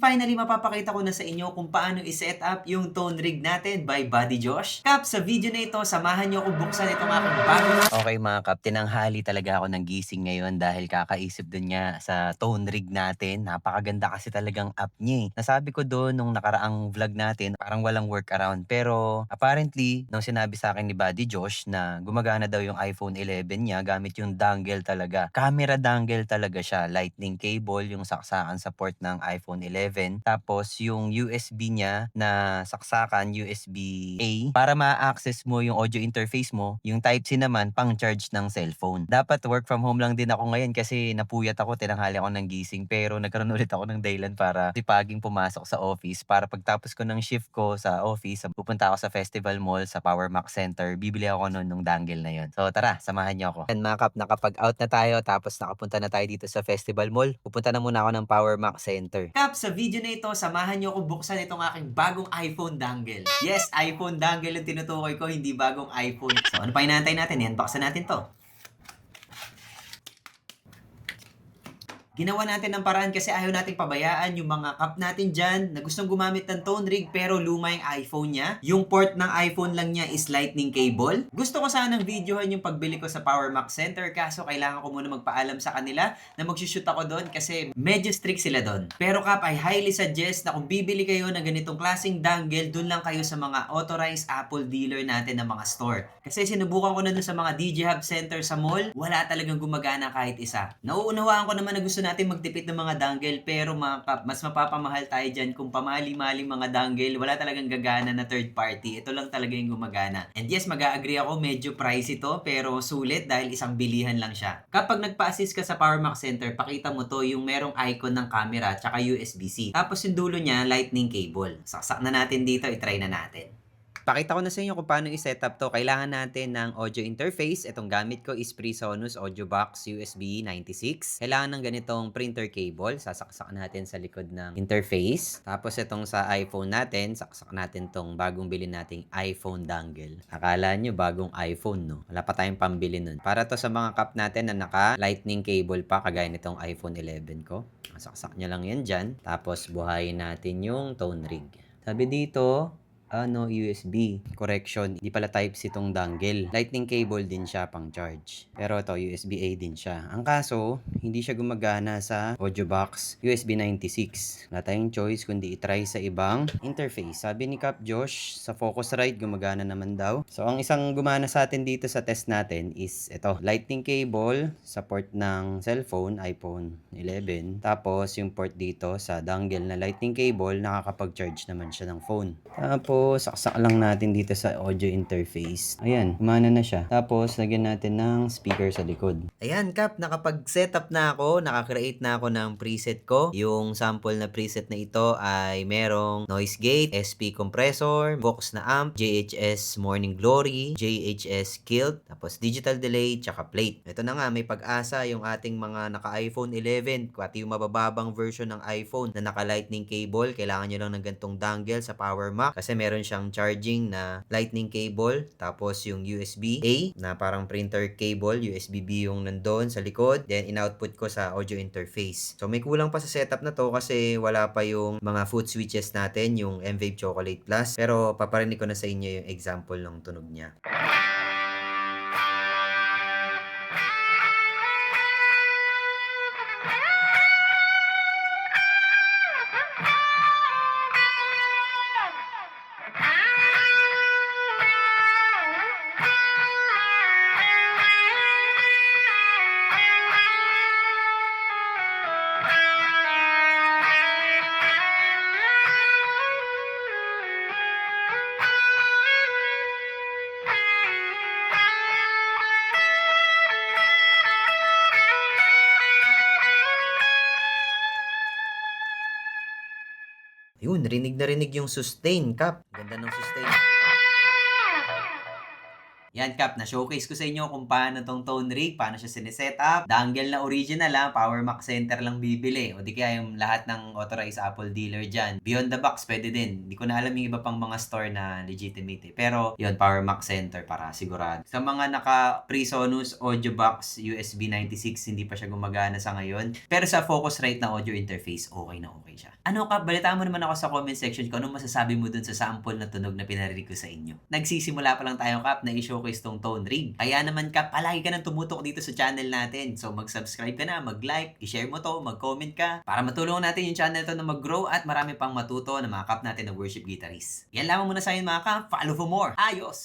Finally, mapapakita ko na sa inyo kung paano i-set up yung tone rig natin by Buddy Josh. Kap, sa video na ito, samahan niyo ako buksan itong aking bago. Okay mga kap, tinanghali talaga ako ng gising ngayon dahil kakaisip dun nga sa tone rig natin. Napakaganda kasi talagang app niya eh. Nasabi ko doon nung nakaraang vlog natin, parang walang workaround. Pero apparently, nung sinabi sa akin ni Buddy Josh na gumagana daw yung iPhone 11 niya gamit yung dongle talaga. Camera dongle talaga siya. Lightning cable, yung saksakan sa port ng iPhone 11. Tapos yung USB niya na saksakan, USB-A, para ma-access mo yung audio interface mo. Yung Type-C naman, pang charge ng cellphone. Dapat work from home lang din ako ngayon kasi napuyat ako, tinanghali ako ng gising. Pero nagkaroon ulit ako ng dahilan para sipaging pumasok sa office. Para pagtapos ko ng shift ko sa office, pupunta ako sa Festival Mall sa Power Mac Center. Bibili ako nun nung dangle na yun. So tara, samahan niyo ako. Yan mga kap, nakapag-out na tayo tapos nakapunta na tayo dito sa Festival Mall. Pupunta na muna ako ng Power Mac Center. Kap, sa video na ito, samahan niyo ako buksan itong aking bagong iPhone dongle. Yes, iPhone dongle yung tinutukoy ko, hindi bagong iPhone. So ano pa inaantay natin? Yan, baksan natin to. Ginawa natin ng paraan kasi ayaw nating pabayaan yung mga kap natin dyan na gustong gumamit ng tone rig pero luma yung iPhone niya. Yung port ng iPhone lang niya is lightning cable. Gusto ko sanang videohan yung pagbili ko sa Power Mac Center kaso kailangan ko muna magpaalam sa kanila na magsushoot ako doon kasi medyo strict sila doon. Pero kap, I highly suggest na kung bibili kayo ng ganitong klaseng dongle, doon lang kayo sa mga authorized Apple dealer natin na mga store. Kasi sinubukan ko na doon sa mga DJ Hub Center sa mall, wala talagang gumagana kahit isa. Nauunawaan ko naman na gusto natin magtipid ng mga dongle pero mga kap, mas mapapamahal tayo dyan kung pamali-mali mga dongle. Wala talagang gagana na third party. Ito lang talaga yung gumagana. And yes, mag-agree ako, medyo pricey to pero sulit dahil isang bilihan lang siya. Kapag nagpa-assist ka sa Power Mac Center, pakita mo to yung merong icon ng camera tsaka USB-C. Tapos yung dulo niya, lightning cable. Saksak na natin dito, itry na natin. Pakita ko na sa inyo kung paano i-setup to. Kailangan natin ng audio interface. Itong gamit ko is PreSonus Audio Box USB 96. Kailangan ng ganitong printer cable. Sasaksak natin sa likod ng interface. Tapos itong sa iPhone natin, saksak natin tong bagong bilhin nating iPhone dongle. Akala nyo bagong iPhone, no? Wala pa tayong pambili nun. Para to sa mga cup natin na naka lightning cable pa, kagaya nitong iPhone 11 ko. Saksak nyo lang yan dyan. Tapos buhayin natin yung tone rig. Sabi dito, USB. Correction, hindi pala Type-C itong dongle. Lightning cable din siya pang charge. Pero ito, USB-A din siya. Ang kaso, hindi siya gumagana sa audio box USB 96. Wala tayong choice kundi itry sa ibang interface. Sabi ni Cap Josh, sa Focusrite gumagana naman daw. So, ang isang gumana sa atin dito sa test natin is ito. Lightning cable sa port ng cellphone, iPhone 11. Tapos, yung port dito sa dongle na lightning cable, nakakapag-charge naman siya ng phone. Tapos, saksak lang natin dito sa audio interface. Ayan, gumana na siya. Tapos, lagyan natin ng speaker sa likod. Ayan, Kap, nakapag-setup na ako. Naka-create na ako ng preset ko. Yung sample na preset na ito ay merong noise gate, SP compressor, Vox na amp, JHS Morning Glory, JHS Kilt, tapos digital delay, tsaka plate. Ito na nga, may pag-asa yung ating mga naka-iPhone 11, pati yung mabababang version ng iPhone na naka-lightning cable. Kailangan nyo lang ng gantong dongle sa Power Mac kasi meron siyang charging na lightning cable, tapos yung USB-A na parang printer cable, USB-B yung nandun sa likod, then in-output ko sa audio interface. So may kulang pa sa setup na to kasi wala pa yung mga foot switches natin, yung M-Vape Chocolate Plus, pero paparinig ko na sa inyo yung example ng tunog niya. Yun, rinig na rinig yung sustain, Kap. Ganda ng sustain. Yan Kap, na-showcase ko sa inyo kung paano tong tone rig, paano siya siniset up. Dangle na original Power Mac Center lang bibili. O di kaya yung lahat ng authorized Apple dealer dyan. Beyond the box, pwede din. Hindi ko na alam yung iba pang mga store na legitimate Pero yun, Power Mac Center para sigurado. Sa mga naka PreSonus Audio Box USB 96, hindi pa siya gumagana sa ngayon. Pero sa Focusrite na audio interface, okay na okay siya. Ano Kap, balitaan mo naman ako sa comment section kung anong masasabi mo dun sa sample na tunog na pinarinig ko sa inyo. Nagsisimula pa lang tayo Kap na i-showcase tong tone rig. Kaya naman Kap, palagi ka nang tumutok dito sa channel natin. So mag-subscribe ka na, mag-like, i-share mo to, mag-comment ka para matulungan natin yung channel to na mag-grow at marami pang matuto na mga Kap natin na worship guitarist. Yan lamang muna sa akin mga Kap. Follow for more. Ayos!